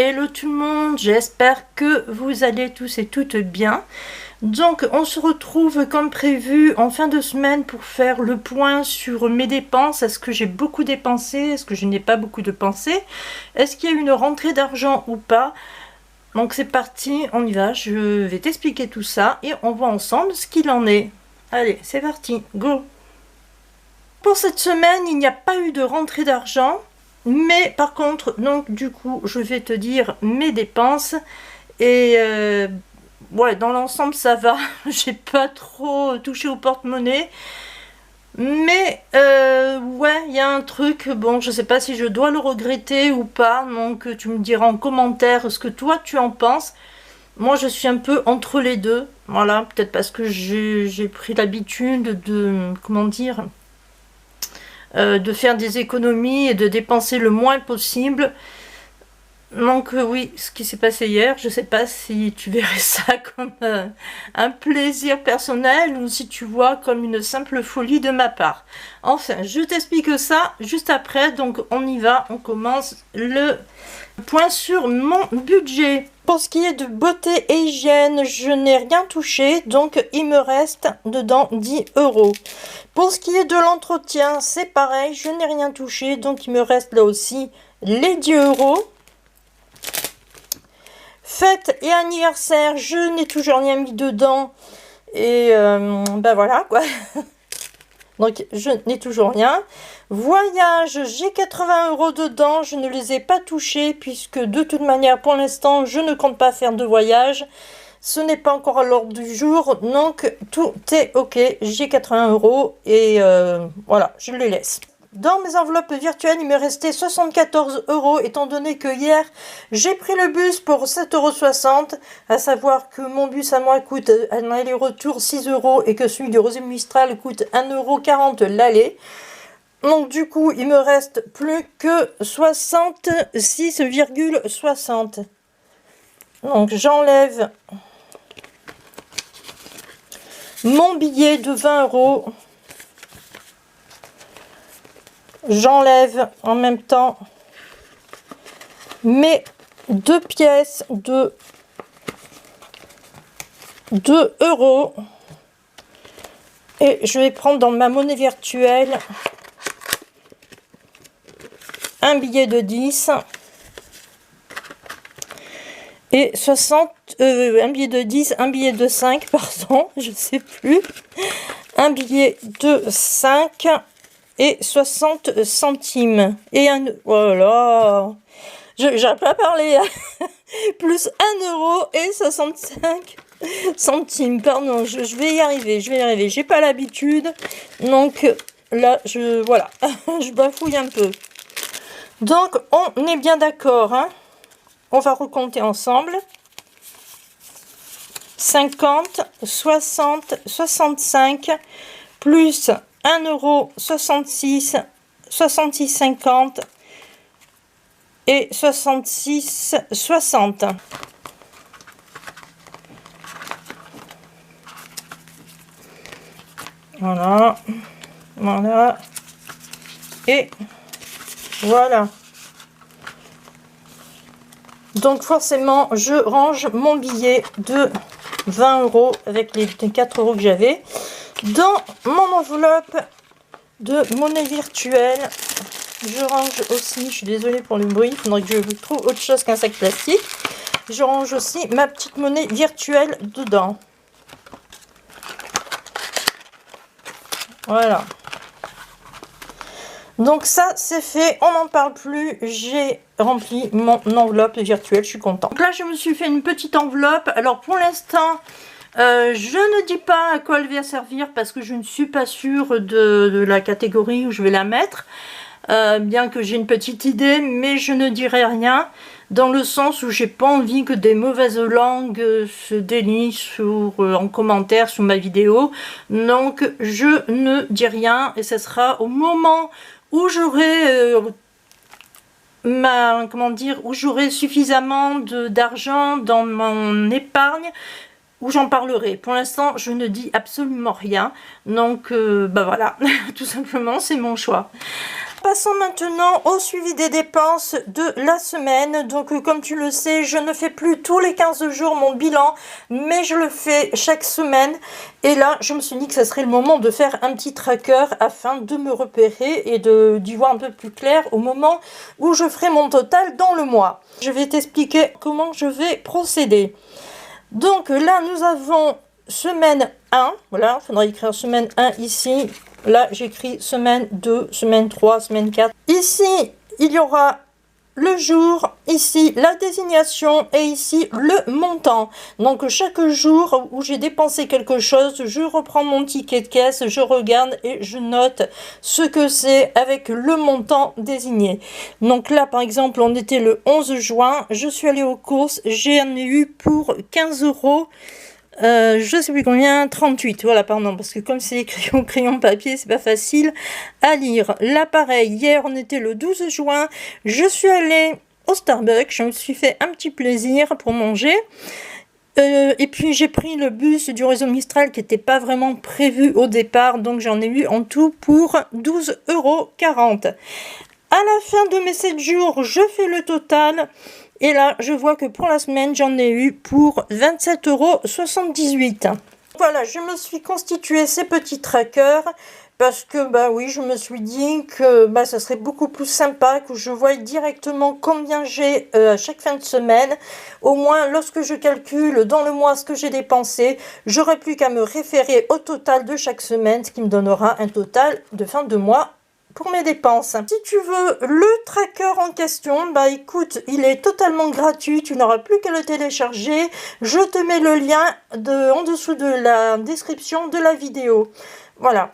Hello tout le monde, j'espère que vous allez tous et toutes bien. Donc on se retrouve comme prévu en fin de semaine pour faire le point sur mes dépenses. Est-ce que j'ai beaucoup dépensé? Est-ce que je n'ai pas beaucoup dépensé? Est-ce qu'il y a une rentrée d'argent ou pas? Donc c'est parti, on y va, je vais t'expliquer tout ça et on voit ensemble ce qu'il en est. Allez, c'est parti, go! Pour cette semaine, il n'y a pas eu de rentrée d'argent. Mais par contre, donc du coup, je vais te dire mes dépenses. Et ouais, dans l'ensemble, ça va. J'ai pas trop touché au porte-monnaie. Mais ouais, il y a un truc, bon, je sais pas si je dois le regretter ou pas. Donc tu me diras en commentaire ce que toi tu en penses. Moi, je suis un peu entre les deux. Voilà, peut-être parce que j'ai pris l'habitude de, comment dire, de faire des économies et de dépenser le moins possible. Donc oui, ce qui s'est passé hier, je sais pas si tu verrais ça comme un plaisir personnel ou si tu vois comme une simple folie de ma part. Enfin, je t'explique ça juste après, donc on y va, on commence le point sur mon budget. Pour ce qui est de beauté et hygiène, je n'ai rien touché, donc il me reste dedans 10 €. Pour ce qui est de l'entretien, c'est pareil, je n'ai rien touché, donc il me reste là aussi les 10 €. Fête et anniversaire, je n'ai toujours rien mis dedans. Et ben voilà quoi. Donc je n'ai toujours rien. Voyage, j'ai 80 € dedans. Je ne les ai pas touchés puisque de toute manière pour l'instant je ne compte pas faire de voyage. Ce n'est pas encore à l'ordre du jour. Donc tout est ok. J'ai 80 € et voilà, je les laisse. Dans mes enveloppes virtuelles, il me restait 74 € étant donné que hier, j'ai pris le bus pour 7,60 €, à savoir que mon bus à moi coûte un aller-retour 6 € et que celui du Rosé Mistral coûte 1,40 € l'aller. Donc du coup, il me reste plus que 66,60 €. Donc j'enlève mon billet de 20 €. J'enlève en même temps mes 2 pièces de 2 € et je vais prendre dans ma monnaie virtuelle un billet de 10 et 60, un billet de 10, un billet de 5, pardon, je sais plus, un billet de 5 et 60 centimes. Et un... Voilà. J'arrive pas à parler. Plus 1 € et 65 centimes. Pardon, je vais y arriver. Je vais y arriver. J'ai pas l'habitude. Donc là, voilà. Je bafouille un peu. Donc, on est bien d'accord. Hein, on va recompter ensemble. 50, 60, 65, plus 1,66 €, 66,50 et 66,60. Voilà, voilà, et voilà. Donc forcément, je range mon billet de 20 € avec les 4 € que j'avais dans mon enveloppe de monnaie virtuelle. Je range aussi, je suis désolée pour le bruit, il faudrait que je trouve autre chose qu'un sac plastique. Je range aussi ma petite monnaie virtuelle dedans. Voilà. Donc ça, c'est fait, on n'en parle plus. J'ai rempli mon enveloppe virtuelle, je suis contente. Donc là, je me suis fait une petite enveloppe. Alors pour l'instant, je ne dis pas à quoi elle va servir parce que je ne suis pas sûre de la catégorie où je vais la mettre. Bien que j'ai une petite idée, mais je ne dirai rien dans le sens où j'ai pas envie que des mauvaises langues se délient en commentaire sous ma vidéo. Donc je ne dis rien et ce sera au moment où j'aurai où j'aurai suffisamment d'argent dans mon épargne où j'en parlerai. Pour l'instant, je ne dis absolument rien. Donc, bah voilà, tout simplement, c'est mon choix. Passons maintenant au suivi des dépenses de la semaine. Donc comme tu le sais, je ne fais plus tous les 15 jours mon bilan, mais je le fais chaque semaine. Et là, je me suis dit que ce serait le moment de faire un petit tracker afin de me repérer et d'y voir un peu plus clair au moment où je ferai mon total dans le mois. Je vais t'expliquer comment je vais procéder. Donc là, nous avons semaine 1. Voilà, il faudra écrire semaine 1 ici. Là, j'écris semaine 2, semaine 3, semaine 4. Ici, il y aura le jour, ici, la désignation et ici, le montant. Donc, chaque jour où j'ai dépensé quelque chose, je reprends mon ticket de caisse, je regarde et je note ce que c'est avec le montant désigné. Donc là, par exemple, on était le 11 juin. Je suis allée aux courses. J'en ai eu pour 15 €. Je sais plus combien, 38, voilà, pardon, parce que comme c'est écrit au crayon papier, c'est pas facile à lire. Là, pareil, hier, on était le 12 juin, je suis allée au Starbucks, je me suis fait un petit plaisir pour manger. Et puis, j'ai pris le bus du réseau Mistral qui n'était pas vraiment prévu au départ, donc j'en ai eu en tout pour 12,40 €. À la fin de mes 7 jours, je fais le total. Et là, je vois que pour la semaine, j'en ai eu pour 27,78 €. Voilà, je me suis constitué ces petits trackers parce que, bah oui, je me suis dit que ça serait beaucoup plus sympa que je voie directement combien j'ai à chaque fin de semaine. Au moins, lorsque je calcule dans le mois ce que j'ai dépensé, j'aurai plus qu'à me référer au total de chaque semaine, ce qui me donnera un total de fin de mois pour mes dépenses. Si tu veux le tracker en question, écoute, il est totalement gratuit, tu n'auras plus qu'à le télécharger. Je te mets le lien en dessous de la description de la vidéo. Voilà.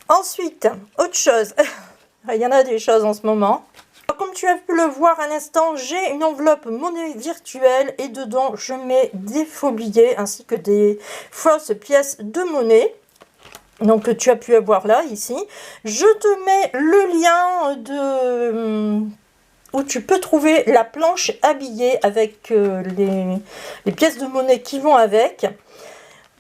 Ensuite, autre chose, il y en a des choses en ce moment. Comme tu as pu le voir à l'instant, j'ai une enveloppe monnaie virtuelle et dedans je mets des faux billets ainsi que des fausses pièces de monnaie. Donc tu as pu avoir là, ici. Je te mets le lien où tu peux trouver la planche à billets avec les pièces de monnaie qui vont avec.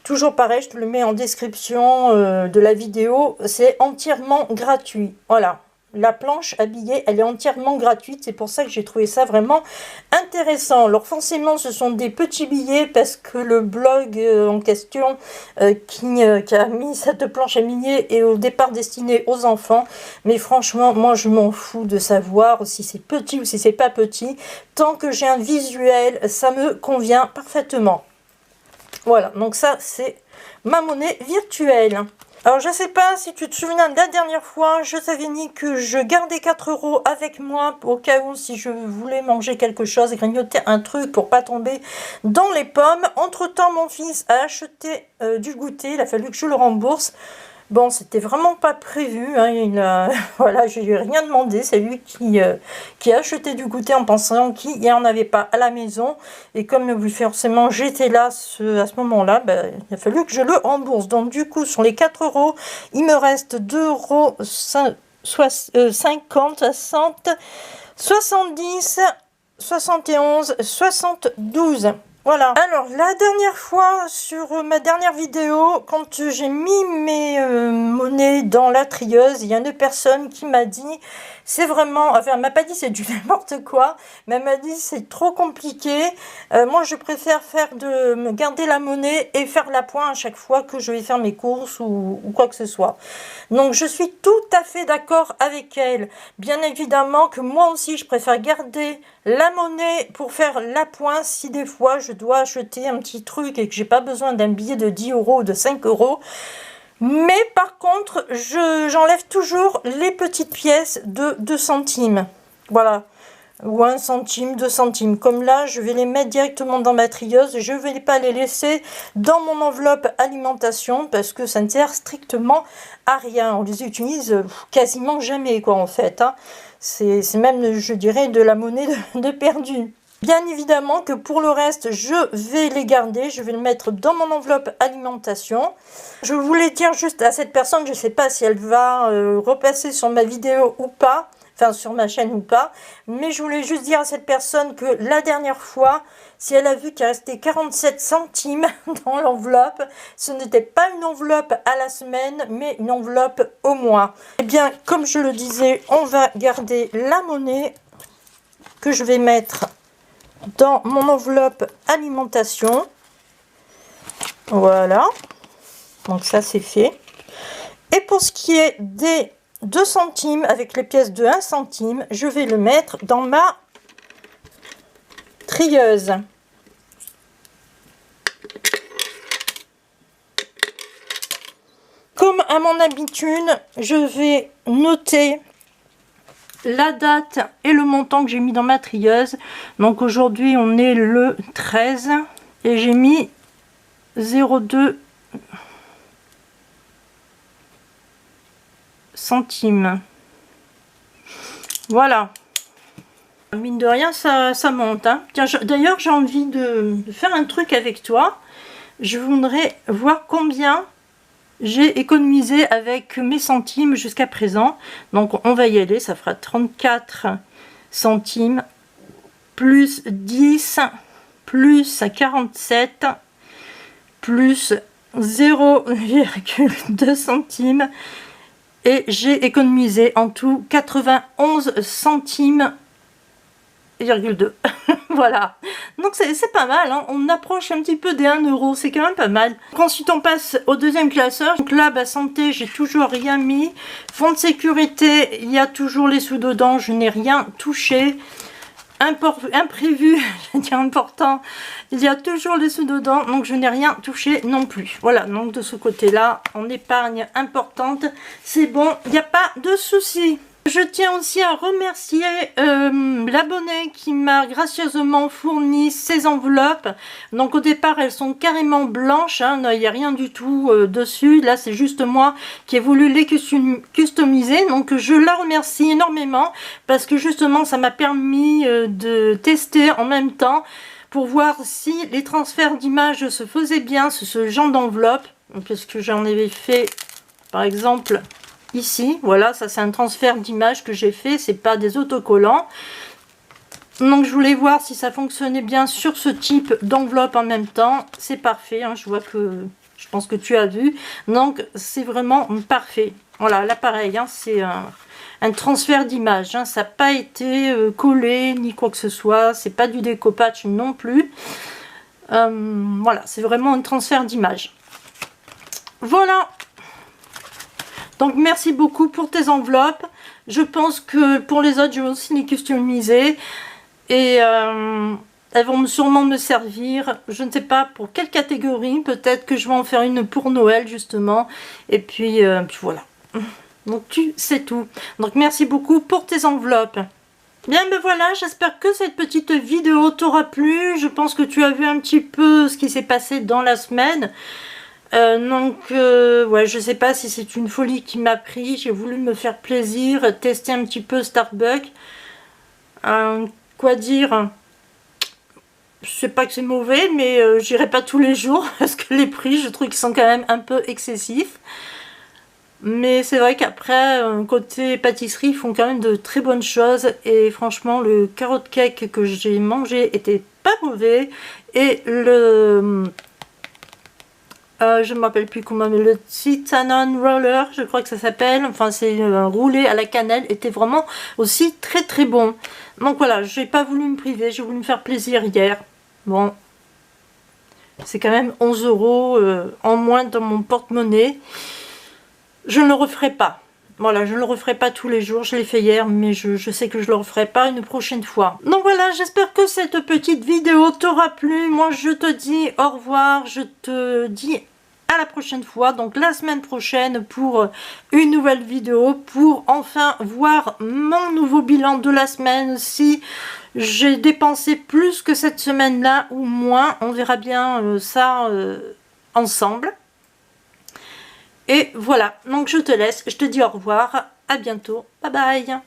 Toujours pareil, je te le mets en description de la vidéo. C'est entièrement gratuit. Voilà. La planche à billets, elle est entièrement gratuite. C'est pour ça que j'ai trouvé ça vraiment intéressant. Alors forcément, ce sont des petits billets parce que le blog en question qui a mis cette planche à billets est au départ destiné aux enfants. Mais franchement, moi, je m'en fous de savoir si c'est petit ou si c'est pas petit. Tant que j'ai un visuel, ça me convient parfaitement. Voilà, donc ça, c'est ma monnaie virtuelle. Alors, je ne sais pas si tu te souviens de la dernière fois, je t'avais dit que je gardais 4 € avec moi au cas où si je voulais manger quelque chose, grignoter un truc pour pas tomber dans les pommes. Entre-temps, mon fils a acheté du goûter, il a fallu que je le rembourse. Bon, c'était vraiment pas prévu, hein, voilà, je lui ai rien demandé, c'est lui qui a acheté du goûter en pensant qu'il n'y en avait pas à la maison. Et comme forcément j'étais là à ce moment-là, il a fallu que je le rembourse. Donc du coup, sur les 4 €, il me reste 2,50 €, 50, 60, 70, 71, 72. Voilà. Alors, la dernière fois, sur ma dernière vidéo, quand j'ai mis mes monnaies dans la trieuse, il y a une personne qui m'a dit, c'est vraiment, enfin, elle m'a pas dit c'est du n'importe quoi, mais elle m'a dit c'est trop compliqué. Moi, je préfère me garder la monnaie et faire la pointe à chaque fois que je vais faire mes courses ou quoi que ce soit. Donc, je suis tout à fait d'accord avec elle. Bien évidemment que moi aussi, je préfère garder la monnaie pour faire la pointe si des fois je dois acheter un petit truc et que j'ai pas besoin d'un billet de 10 € ou de 5 €. Mais par contre, j'enlève toujours les petites pièces de 2 centimes. Voilà. Ou 1 centime, 2 centimes. Comme là, je vais les mettre directement dans ma trieuse. Je ne vais pas les laisser dans mon enveloppe alimentation parce que ça ne sert strictement à rien. On les utilise quasiment jamais, quoi, en fait. Hein. C'est même, je dirais, de la monnaie de perdu. Bien évidemment que pour le reste, je vais les garder. Je vais le mettre dans mon enveloppe alimentation. Je voulais dire juste à cette personne, je ne sais pas si elle va repasser sur ma vidéo ou pas. enfin sur ma chaîne ou pas. Mais je voulais juste dire à cette personne que la dernière fois, si elle a vu qu'il restait 47 centimes dans l'enveloppe, ce n'était pas une enveloppe à la semaine, mais une enveloppe au mois. Eh bien, comme je le disais, on va garder la monnaie que je vais mettre dans mon enveloppe alimentation. Voilà. Donc ça, c'est fait. Et pour ce qui est des 2 centimes avec les pièces de 1 centime, je vais le mettre dans ma trieuse. Comme à mon habitude, je vais noter la date et le montant que j'ai mis dans ma trieuse. Donc aujourd'hui, on est le 13 et j'ai mis 0,2 centimes. Voilà. Mine de rien, ça monte. Hein. Tiens, d'ailleurs, j'ai envie de faire un truc avec toi. Je voudrais voir combien j'ai économisé avec mes centimes jusqu'à présent. Donc, on va y aller. Ça fera 34 centimes plus 10 plus 47 plus 0,2 centimes. Et j'ai économisé en tout 91 centimes. 2. Voilà, donc c'est pas mal, hein. On approche un petit peu des 1 euro, c'est quand même pas mal. Ensuite on passe au deuxième classeur. Donc là, santé, j'ai toujours rien mis. Fonds de sécurité, il y a toujours les sous dedans, je n'ai rien touché. Imprévu, je veux dire important, il y a toujours les sous dedans, donc je n'ai rien touché non plus. Voilà, donc de ce côté là, en épargne importante, c'est bon, il n'y a pas de souci. Je tiens aussi à remercier l'abonné qui m'a gracieusement fourni ces enveloppes. Donc au départ elles sont carrément blanches, hein, il n'y a rien du tout dessus. Là c'est juste moi qui ai voulu les customiser. Donc je la remercie énormément parce que justement ça m'a permis de tester en même temps pour voir si les transferts d'images se faisaient bien sur ce genre d'enveloppe. Parce que j'en avais fait par exemple... Ici, voilà, ça c'est un transfert d'image que j'ai fait, c'est pas des autocollants. Donc je voulais voir si ça fonctionnait bien sur ce type d'enveloppe en même temps. C'est parfait, hein, je vois que, je pense que tu as vu. Donc c'est vraiment parfait. Voilà, là pareil, hein, c'est un transfert d'image. Hein, ça n'a pas été collé ni quoi que ce soit. C'est pas du découpage non plus. Voilà, c'est vraiment un transfert d'image. Voilà. Donc merci beaucoup pour tes enveloppes. Je pense que pour les autres, je vais aussi les customiser. Et elles vont sûrement me servir. Je ne sais pas pour quelle catégorie. Peut-être que je vais en faire une pour Noël justement. Et puis voilà. Donc tu sais tout. Donc merci beaucoup pour tes enveloppes. Bien ben voilà, j'espère que cette petite vidéo t'aura plu. Je pense que tu as vu un petit peu ce qui s'est passé dans la semaine. Ouais, je sais pas si c'est une folie qui m'a pris. J'ai voulu me faire plaisir, tester un petit peu Starbucks. Quoi dire, je sais pas que c'est mauvais, mais j'irai pas tous les jours parce que les prix, je trouve qu'ils sont quand même un peu excessifs. Mais c'est vrai qu'après, côté pâtisserie, ils font quand même de très bonnes choses. Et franchement, le carrot cake que j'ai mangé était pas mauvais. Et le... je ne me rappelle plus comment, mais le cinnamon roller, je crois que ça s'appelle, enfin c'est roulé à la cannelle, était vraiment aussi très très bon. Donc voilà, j'ai pas voulu me priver, j'ai voulu me faire plaisir hier. Bon, c'est quand même 11 € en moins dans mon porte-monnaie. Je ne le referai pas. Voilà, je ne le referai pas tous les jours, je l'ai fait hier, mais je sais que je ne le referai pas une prochaine fois. Donc voilà, j'espère que cette petite vidéo t'aura plu. Moi, je te dis au revoir, je te dis à la prochaine fois, donc la semaine prochaine pour une nouvelle vidéo, pour enfin voir mon nouveau bilan de la semaine, si j'ai dépensé plus que cette semaine-là ou moins. On verra bien ça ensemble. Et voilà, donc je te laisse, je te dis au revoir, à bientôt, bye bye.